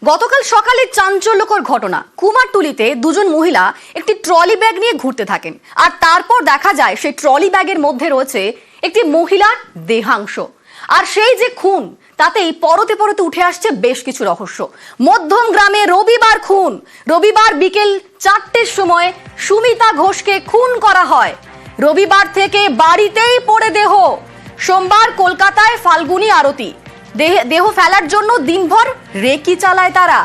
গতকাল সকালে চাঞ্চল্যকর ঘটনা। কুমারটুলিতে দুজন মহিলা একটি ট্রলি ব্যাগ নিয়ে ঘুরতে থাকেন, আর তারপর দেখা যায় সেই ট্রলি ব্যাগের মধ্যে রয়েছে একটি মহিলার দেহাংশ। আর সেই যে খুন, তাতেই পরতে পরতে উঠে আসছে বেশ কিছু রহস্য। মধ্যম গ্রামে রবিবার খুন। রবিবার বিকেল 4টের সময় সুমিতা ঘোষকে খুন করা হয়। রবিবার থেকে বাড়িতেই পড়ে দেহ। সোমবার কলকাতায় ফাল্গুনী আরতি। দেহ ফেলার জন্য দিনভর রেকি চালায় তারা।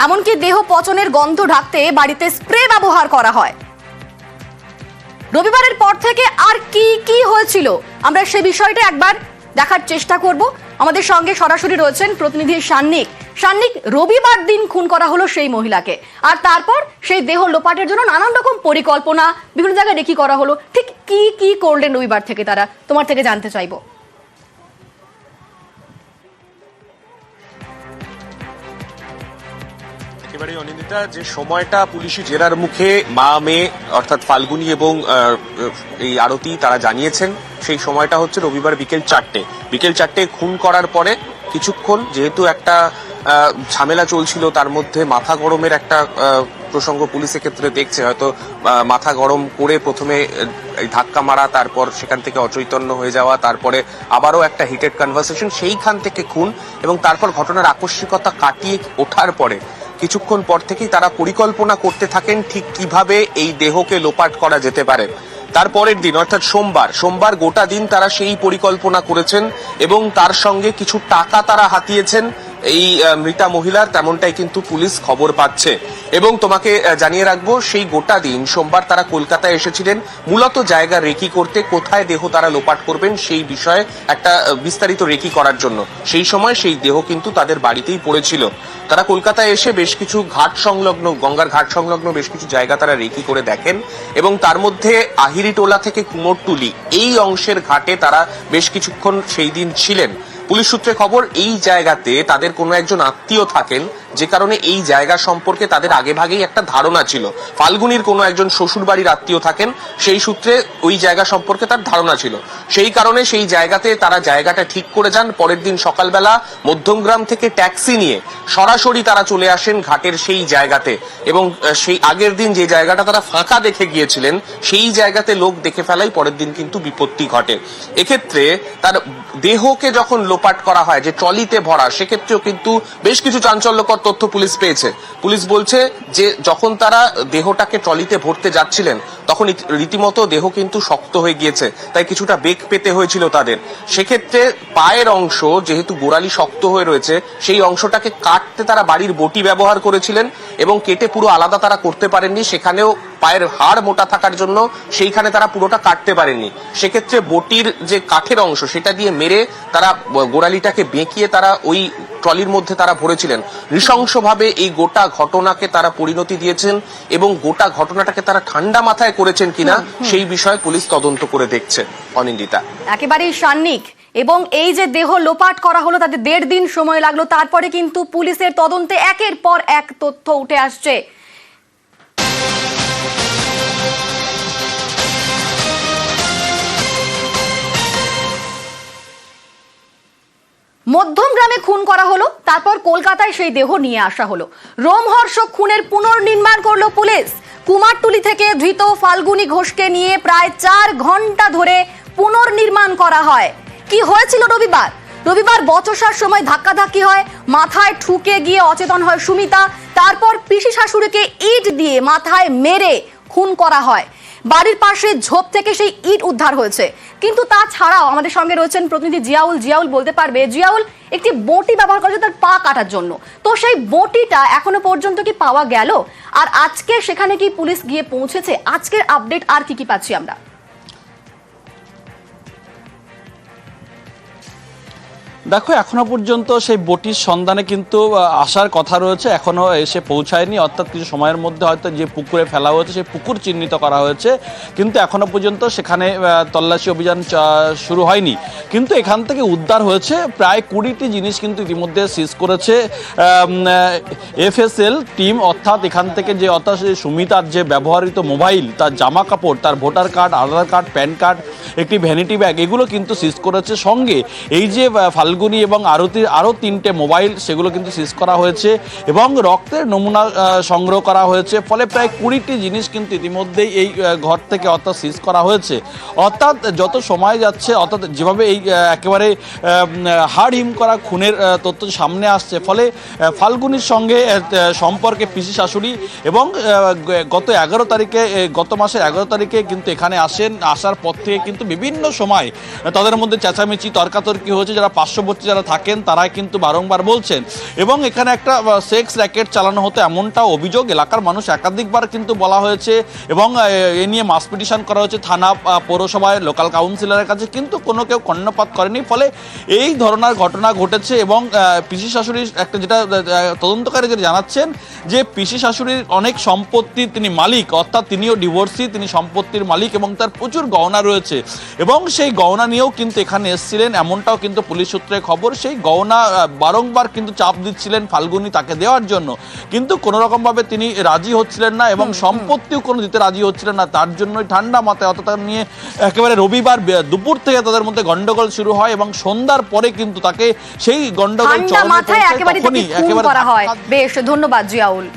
এমনকি দেহ পচনের গন্ধ ঢাকতে বাড়িতে স্প্রে ব্যবহার করা হয়। রবিবারের পর থেকে আর কি কি হয়েছিল আমরা সে বিষয়টা একবার দেখার চেষ্টা করব। আমাদের সঙ্গে সরাসরি রয়েছেন প্রতিনিধি সান্নিক। সান্নিক, রবিবার দিন খুন করা হলো সেই মহিলাকে, আর তারপর সেই দেহ লোপাটের জন্য নানান রকম পরিকল্পনা বিভিন্ন জায়গায় রেকি করা হলো। ঠিক কি কি করলেন রবিবার থেকে তারা, তোমার থেকে জানতে চাইবো। একেবারে অনিন্দিতা, যে সময়টা পুলিশি জেরার মুখে মা মেয়ে অর্থাৎ ফাল্গুনী এবং এই আরতি তারা জানিয়েছেন, সেই সময়টা হচ্ছে রবিবার বিকেল 4টে। বিকেল 4টে খুন করার পরে কিছুক্ষণ যেহেতু একটা ঝামেলা চলছিল, তার মধ্যে মাথা গরমের একটা প্রসঙ্গ পুলিশের ক্ষেত্রে দেখছে, হয়তো মাথা গরম করে প্রথমে ধাক্কা মারা, তারপর সেখান থেকে অচৈতন্য হয়ে যাওয়া, তারপরে আবারও একটা হিটেড কনভারসেশন, সেইখান থেকে খুন। এবং তারপর ঘটনার আকস্মিকতা কাটিয়ে ওঠার পরে কিছুক্ষণ পর থেকেই তারা পরিকল্পনা করতে থাকেন ঠিক কিভাবে এই দেহকে লোপাট করা যেতে পারে। তারপরের দিন অর্থাৎ সোমবার গোটা দিন তারা সেই পরিকল্পনা করেছেন এবং তার সঙ্গে কিছু টাকা তারা হাতিয়েছেন এই মৃতা মহিলার, তেমনটাই কিন্তু পুলিশ খবর পাচ্ছে। এবং তোমাকে জানিয়ে রাখবো, সেই গোটা দিন সোমবার তারা কলকাতায় এসেছিলেন মূলত জায়গা রেকি করতে, কোথায় দেহ তারা লোপাট করবেন সেই বিষয়ে একটা বিস্তারিত রেকি করার জন্য। সেই সময় সেই দেহ কিন্তু তাদের বাড়িতেই পড়েছিল। তারা কলকাতায় এসে বেশ কিছু ঘাট সংলগ্ন, গঙ্গার ঘাট সংলগ্ন বেশ কিছু জায়গা তারা রেকি করে দেখেন এবং তার মধ্যে আহিরিটোলা থেকে কুমোরটুলি এই অংশের ঘাটে তারা বেশ কিছুক্ষণ সেই দিন ছিলেন। পুলিশ সূত্রে খবর, এই জায়গাতে তাদের কোনো একজন আত্মীয় থাকেন, যে কারণে এই জায়গা সম্পর্কে তাদের আগেভাগেই একটা ধারণা ছিল। ফাল্গুনির কোনো একজন শ্বশুর বাড়ির আত্মীয় থাকেন, সেই সূত্রে ওই জায়গা সম্পর্কে তার ধারণা ছিল। সেই কারণে সেই জায়গাতে তারা জায়গাটা ঠিক করে যান। পরের দিন সকালবেলা মধ্যমগ্রাম থেকে ট্যাক্সি নিয়ে সরাসরি তারা চলে আসেন ঘাটের সেই জায়গাতে। এবং সেই আগের দিন যে জায়গাটা তারা ফাঁকা দেখে গিয়েছিলেন, সেই জায়গাতে লোক দেখে ফেলাই পরের দিন কিন্তু বিপত্তি ঘটে। এক্ষেত্রে তার দেহকে যখন লোপাট করা হয়, যে ট্রলিতে ভরা, সেক্ষেত্রেও কিন্তু বেশ কিছু চাঞ্চল্যকর তথ্য পুলিশ পেয়েছে। পুলিশ বলছে যে যখন তারা দেহটাকে ট্রলিতে ভরতে যাচ্ছিলেন, তখন রীতিমতো দেহ কিন্তু শক্ত হয়ে গিয়েছে, তাই কিছুটা বেগ পেতে হয়েছিল তাদের। সেক্ষেত্রে পায়ের অংশ যেহেতু গোড়ালি শক্ত হয়ে রয়েছে, সেই অংশটাকে কাটতে তারা বাড়ির বটি ব্যবহার করেছিলেন এবং কেটে পুরো আলাদা তারা করতে পারেননি। সেখানেও পায়ের হাড় মোটা থাকার জন্য সেইখানে তারা পুরোটা কাটতে পারেননি। সেক্ষেত্রে বটির যে কাঠের অংশ, সেটা দিয়ে মেরে তারা গোড়ালিটাকে বেঁকিয়ে তারা ওই ট্রলির মধ্যে তারা ভরেছিলেন। নৃশংসভাবে এই গোটা ঘটনাকে তারা পরিণতি দিয়েছেন এবং গোটা ঘটনাটাকে তারা ঠান্ডা মাথায় করেছেন কিনা সেই বিষয়ে পুলিশ তদন্ত করে দেখছে। অনিন্দিতা, একেবারেই সান্নিক। এবং এই যে দেহ লোপাট করা হলো, তাদের 1.5 দিন সময় লাগলো, তারপরে কিন্তু পুলিশের তদন্তে একের পর এক তথ্য উঠে আসছে। মধ্যম গ্রামে খুন করা হলো, তারপর কলকাতায় সেই দেহ নিয়ে আসা হলো। রোমহর্ষক খুনের পুনর্নির্মাণ করলো পুলিশ। কুমারটুলি থেকে ধৃত ফাল্গুনী ঘোষকে নিয়ে প্রায় 4 ঘন্টা ধরে পুনর্নির্মাণ করা হয়। কি হয়েছিল রবিবার বচসার সময় ধাক্কাধাক্কি হয়, মাথায় ঠুকে গিয়ে অচেতন হয় সুমিতা। তারপর পিসি শাশুড়িকে ইট দিয়ে মাথায় মেরে খুন করা হয়। বাড়ির পাশে ঝোপ থেকে সেই ইট উদ্ধার হয়েছে। কিন্তু তাছাড়াও আমাদের সঙ্গে রয়েছেন প্রতিনিধি জিয়াউল বলতে পারবে। জিয়াউল, একটি বটি ব্যবহার করেছে তার পা কাটার জন্য, তো সেই বটিটা এখনো পর্যন্ত কি পাওয়া গেল? আর আজকে সেখানে কি পুলিশ গিয়ে পৌঁছেছে? আজকের আপডেট আর কি কি পাচ্ছি আমরা? দেখো, এখনো পর্যন্ত সেই বটির সন্ধানে কিন্তু আসার কথা রয়েছে, এখনো এসে পৌঁছায়নি। অর্থাৎ কিছু সময়ের মধ্যে হয়তো যে পুকুরে ফেলা হয়েছে সেই পুকুর চিহ্নিত করা হয়েছে, কিন্তু এখনো পর্যন্ত সেখানে তল্লাশি অভিযান শুরু হয়নি। কিন্তু এখান থেকে উদ্ধার হয়েছে প্রায় 20টি জিনিস কিন্তু ইতিমধ্যে সিজ করেছে FSL টিম। অর্থাৎ এখান থেকে যে সুমিতার যে ব্যবহৃত মোবাইল, তার জামা কাপড়, তার ভোটার কার্ড, আধার কার্ড, প্যান কার্ড, একটি ভ্যানিটি ব্যাগ, এগুলো কিন্তু সিজ করেছে। সঙ্গে এই যে ফাল্গুনী ফাল্গুনী এবং আরতির আরও 3টে মোবাইল, সেগুলো কিন্তু সিজ করা হয়েছে এবং রক্তের নমুনা সংগ্রহ করা হয়েছে। ফলে প্রায় 20টি জিনিস কিন্তু ইতিমধ্যেই এই ঘর থেকে অর্থাৎ সিজ করা হয়েছে। অর্থাৎ যত সময় যাচ্ছে, অর্থাৎ যেভাবে এই একেবারে হাড় হিম করা খুনের তথ্য সামনে আসছে, ফলে ফাল্গুনির সঙ্গে সম্পর্কে পিসি শাশুড়ি এবং গত মাসের 11 তারিখে কিন্তু এখানে আসার পর থেকে কিন্তু বিভিন্ন সময় তাদের মধ্যে চেঁচামেচি তর্কাতর্কি হয়েছে। যারা পার্শ্ববর্তী যারা থাকেন তারাই কিন্তু বারংবার বলছেন এবং এখানে একটা সেক্স র্যাকেট চালানো হতো এমনটা অভিযোগ। এলাকার মানুষ একাধিকবার কিন্তু বলা হয়েছে এবং এ নিয়ে মাস পিটিশন করা হয়েছে থানা, পৌরসভায়, লোকাল কাউন্সিলরের কাছে, কিন্তু কোনো কেউ কর্ণপাত করেনি। ফলে এই ধরনের ঘটনা ঘটেছে এবং পিসি শাশুড়ির একটা যেটা তদন্তকারী যেটা জানাচ্ছেন যে পিসি শাশুড়ির অনেক সম্পত্তি তিনি মালিক, অর্থাৎ তিনিও ডিভোর্সি, তিনি সম্পত্তির মালিক এবং তার প্রচুর গহনা রয়েছে এবং সেই গহনা নিয়েও কিন্তু এখানে এসেছিলেন, এমনটাও কিন্তু পুলিশ সূত্রে খবর। সেই গহনা বারংবার কিন্তু চাপ দিচ্ছিলেন ফাল্গুনী তাকে দেওয়ার জন্য, কিন্তু কোনো রকমভাবে তিনি রাজি হচ্ছিলেন না এবং সম্পত্তিও কোনো দিতে রাজি হচ্ছিলেন না। তার জন্যই ঠান্ডা মাথায় অর্থাৎ নিয়ে একেবারে রবিবার দুপুর থেকে তাদের মধ্যে গন্ডগোল শুরু হয় এবং সন্ধ্যার পরে কিন্তু তাকে সেই গন্ডগোল একেবারে করা হয়। বেশ, ধন্যবাদ জিয়াউল।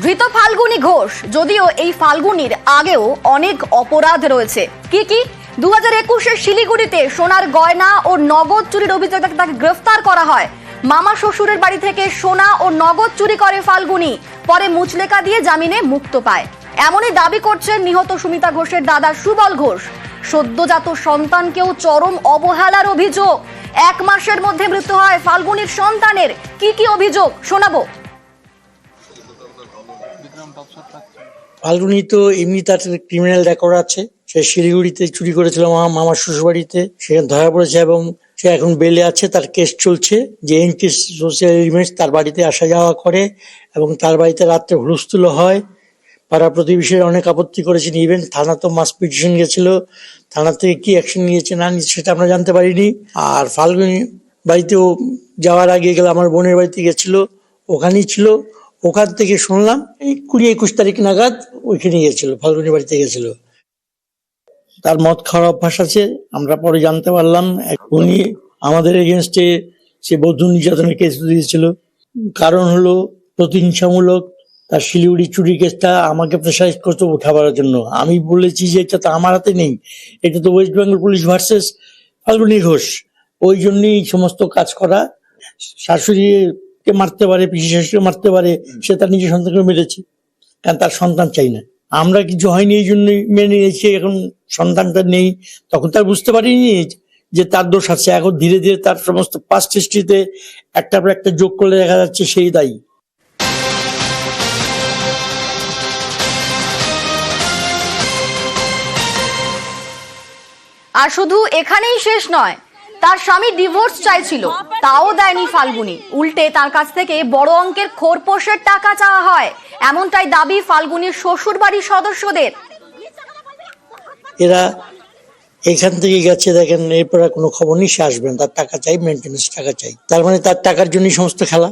ধৃত ফাল্গুনী ঘোষ, যদিও এই ফাল্গুনীর আগেও অনেক অপরাধ রয়েছে। কি 2021-এ শিলিগুড়িতে সোনার গয়না ও নগদ চুরির অভিযোগে তাকে গ্রেফতার করা হয়। মামা শ্বশুরের বাড়ি থেকে সোনা ও নগদ চুরি করে ফাল্গুনী, পরে মুচলেকা দিয়ে জামিনে মুক্ত পায়। এমনই দাবি করছেন নিহত সুমিতা ঘোষের দাদা সুবল ঘোষ। সদ্যজাত সন্তানকেও চরম অবহেলার অভিযোগ। 1 মাসের মধ্যে মৃত্যু হয় ফাল্গুনীর সন্তানের। কি অভিযোগ শোনাবো। ফাল্গুনী তো এমনি তার ক্রিমিনাল রেকর্ড আছে। সে শিলিগুড়িতে চুরি করেছিল মামার শ্বশুরবাড়িতে, সেখানে ধরা পড়েছে এবং সে এখন বেলে আছে। তার কেস চলছে যে এনকেস সোশ্যাল এলিমেন্টস তার বাড়িতে আসা যাওয়া করে এবং তার বাড়িতে রাত্রে হুলস্থুল হয়। পাড়া প্রতিবেশীরা অনেক আপত্তি করেছেন, ইভেন থানা তো মাস পিটিশন গেছিল। থানা থেকে কি অ্যাকশন নিয়েছে না নিয়েছে সেটা আমরা জানতে পারিনি। আর ফাল্গুনী বাড়িতেও যাওয়ার আগে গেলে আমার বোনের বাড়িতে গেছিল, ওখানেই ছিল। ওখান থেকে শুনলাম এই 20-21 তারিখ নাগাদ ওইখানে গেছিল, ফাল্গুনী বাড়িতে গেছিল। তার মদ খাওয়ার অভ্যাস আছে, আমরা পরে জানতে পারলাম। উনি আমাদের এগেনস্টে সে বধূ নির্যাতনের কেস দিয়েছিল। কারণ হলো প্রতিহিংসামূলক। তার শিলিগুড়ি চুরি কেসটা আমাকে প্রেসারাইজ করতে উঠাবার জন্য। আমি বলেছি যে এটা তো আমার হাতে নেই, এটা তো West Bengal police versus Falguni Ghosh. ওই জন্যই সমস্ত কাজ করা। শাশুড়িকে মারতে পারে, পিসি শাশুড়িকে মারতে পারে, সে তার নিজের সন্তানকে মেরেছে, কারণ তার সন্তান চাই না। আমরা কিছু হয়নি এই জন্যই মেনে নিয়েছি। এখন সন্তানটা নেই, তখন তার বুঝতে পারিনি যে তার দোষ আছে। এখন ধীরে ধীরে তার সমস্ত পাস্ট হিস্ট্রিতে একটার পর একটা যোগ করলে দেখা যাচ্ছে সেই দায়ী। আর শুধু এখানেই শেষ নয়, তার স্বামী ডিভোর্স চাইছিল, তাও দেয়নি ফাল্গুনী। উল্টে তার কাছ থেকে বড় অঙ্কের খোরপোশের টাকা চাওয়া হয়, এমনটাই দাবি ফাল্গুনীর শ্বশুর বাড়ির সদস্যদের। এরা এখান থেকে গেছে, দেখেন এরপর কোনো খবর নেই, সে আসবেন, তার টাকা চাই, মেনটেন্যান্স টাকা চাই। তার মানে তার টাকার জন্যই সমস্ত খেলা।